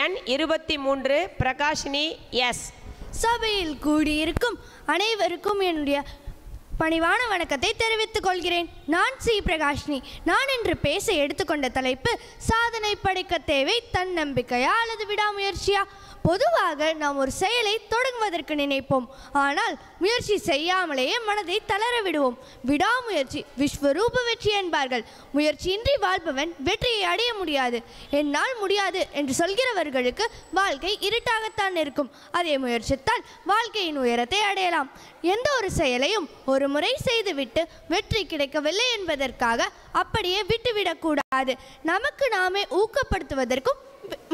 எண் 23 பிரகாஷினி எஸ். சபையில் கூடியிருக்கும் அனைவருக்கும் என்னுடைய பணிவான வணக்கத்தை தெரிவித்துக் கொள்கிறேன். நான் சி. பிரகாஷினி. நான் இன்று பேச எடுத்துக்கொண்ட தலைப்பு சாதனை படைக்க தேவை தன்னம்பிக்கையா அல்லது விடாமுயற்சியா? பொதுவாக நாம் ஒரு செயலை தொடங்குவதற்கு நினைப்போம், ஆனால் முயற்சி செய்யாமலேயே மனதை தளர விடுவோம். விடாமுயற்சி விஸ்வரூப வெற்றி என்பார்கள். முயற்சியின்றி வாழ்பவன் வெற்றியை அடைய முடியாது. என்னால் முடியாது என்று சொல்கிறவர்களுக்கு வாழ்க்கை இருட்டாகத்தான் இருக்கும். அதே முயற்சித்தால் வாழ்க்கையின் உயரத்தை அடையலாம். எந்த ஒரு செயலையும் ஒரு முறை செய்துவிட்டு வெற்றி கிடைக்கவில்லை என்பதற்காக அப்படியே விட்டுவிடக்கூடாது. நமக்கு நாமே ஊக்கப்படுத்துவதற்கும்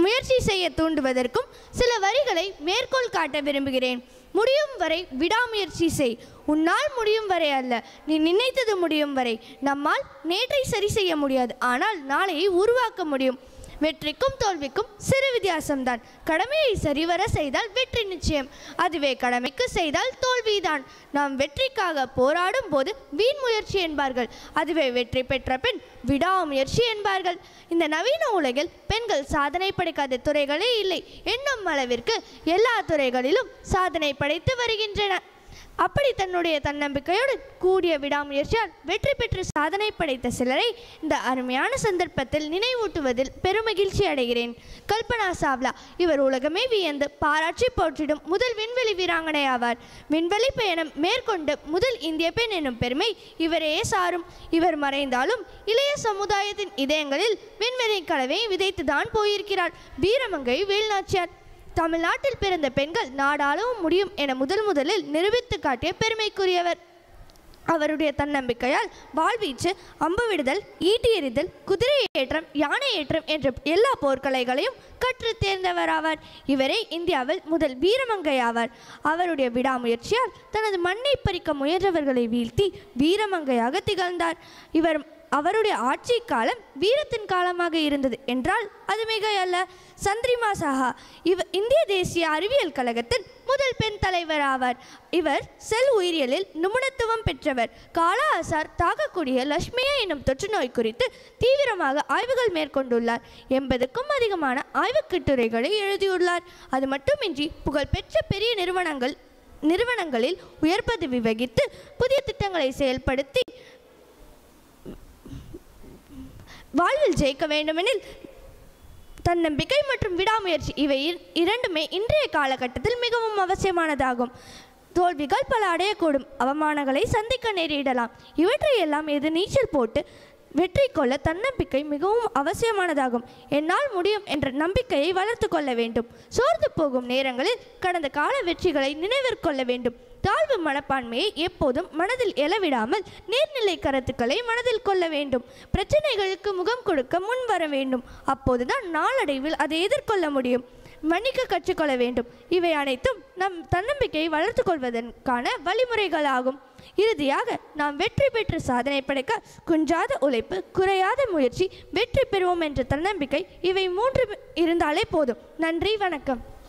முயற்சி செய்ய தூண்டுவதற்கும் சில வரிகளை மேற்கோள் காட்ட விரும்புகிறேன். முடியும் வரை விடாமுயற்சி செய். உன்னால் முடியும் வரை அல்ல, நீ நினைத்தது முடியும் வரை. நம்மால் நேற்றை சரி செய்ய முடியாது, ஆனால் நாளையை உருவாக்க முடியும். வெற்றிக்கும் தோல்விக்கும் சிறு வித்தியாசம்தான். கடமையை சரிவர செய்தால் வெற்றி நிச்சயம், அதுவே கடமைக்கு செய்தால் தோல்விதான். நாம் வெற்றிக்காக போராடும் போது வீண் முயற்சி என்பார்கள், அதுவே வெற்றி பெற்ற பின் விடாமுயற்சி என்பார்கள். இந்த நவீன உலகில் பெண்கள் சாதனை படைக்காத துறைகளே இல்லை. என்னும் அளவிற்கு எல்லா துறைகளிலும் சாதனை படைத்து வருகின்றன. அப்படி தன்னுடைய தன்னம்பிக்கையோடு கூடிய விடாமுயற்சியால் வெற்றி பெற்று சாதனை படைத்த சிலரை இந்த அருமையான சந்தர்ப்பத்தில் நினைவூட்டுவதில் பெருமகிழ்ச்சி அடைகிறேன். கல்பனா சாவ்லா. இவர் உலகமே வியந்து பாராட்டி போற்றிடும் முதல் விண்வெளி வீராங்கனை ஆவார். விண்வெளி பயணம் மேற்கொண்டு முதல் இந்திய பெண் எனும் பெருமை இவரே சாரும். இவர் மறைந்தாலும் இளைய சமுதாயத்தின் இதயங்களில் விண்வெளி கனவை விதைத்துதான் போயிருக்கிறார். வீரமங்கை வேல்நாச்சியார். தமிழ்நாட்டில் பிறந்த பெண்கள் நாடாளவும் முடியும் என முதலில் நிரூபித்து காட்டிய பெருமைக்குரியவர். அவருடைய தன்னம்பிக்கையால் வாழ்வீச்சு, அம்பு விடுதல், ஈட்டி எறிதல், குதிரை ஏற்றம், யானை ஏற்றம் என்ற எல்லா போர்க்கலைகளையும் கற்று தேர்ந்தவராவார். இவரே இந்தியாவில் முதல் வீரமங்கை ஆவார். அவருடைய விடாமுயற்சியால் தனது மண்ணை பறிக்க முயன்றவர்களை வீழ்த்தி வீரமங்கையாக திகழ்ந்தார். அவருடைய ஆட்சி காலம் வீரத்தின் காலமாக இருந்தது என்றால் அது மிக அல்ல. சந்திரிமா சாஹா. இந்திய தேசிய அறிவியல் கழகத்தின் முதல் பெண் தலைவர் ஆவார். இவர் செல் உயிரியலில் நிபுணத்துவம் பெற்றவர். காலா அசார் தாக்கக்கூடிய லட்சுமியா எனும் தொற்று நோய் குறித்து தீவிரமாக ஆய்வுகள் மேற்கொண்டுள்ளார். 80க்கும் அதிகமான ஆய்வுக் கட்டுரைகளை எழுதியுள்ளார். அது மட்டுமின்றி புகழ்பெற்ற பெரிய நிறுவனங்களில் உயர் பதவி வகித்து புதிய திட்டங்களை செயல்படுத்தி வாழ்வில் ஜெயிக்க வேண்டுமெனில் தன்னம்பிக்கை மற்றும் விடாமுயற்சி இவை இரண்டுமே இன்றைய காலகட்டத்தில் மிகவும் அவசியமானதாகும். தோல்விகள் பல அடையக்கூடும், அவமானங்களை சந்திக்க நேரிடலாம். இவற்றையெல்லாம் எது நீச்சல் போட்டு வெற்றி கொள்ள தன்னம்பிக்கை மிகவும் அவசியமானதாகும். என்னால் முடியும் என்ற நம்பிக்கையை வளர்த்து கொள்ள வேண்டும். சோர்ந்து போகும் நேரங்களில் கடந்த கால வெற்றிகளை நினைவிற்கொள்ள வேண்டும். தாழ்வு மனப்பான்மையை எப்போதும் மனதில் எழவிடாமல் நீர்நிலை கருத்துக்களை மனதில் கொள்ள வேண்டும். பிரச்சனைகளுக்கு முகம் கொடுக்க முன் வர வேண்டும். அப்போதுதான் நாளடைவில் அதை எதிர்கொள்ள முடியும். மன்னிக்க கற்றுக்கொள்ள வேண்டும். இவை அனைத்தும் நம் தன்னம்பிக்கையை வளர்த்து கொள்வதற்கான வழிமுறைகளாகும். இறுதியாக நாம் வெற்றி பெற்று சாதனை படைக்க குன்றாத உழைப்பு, குறையாத முயற்சி, வெற்றி பெறுவோம் என்ற தன்னம்பிக்கை, இவை மூன்று இருந்தாலே போதும். நன்றி, வணக்கம்.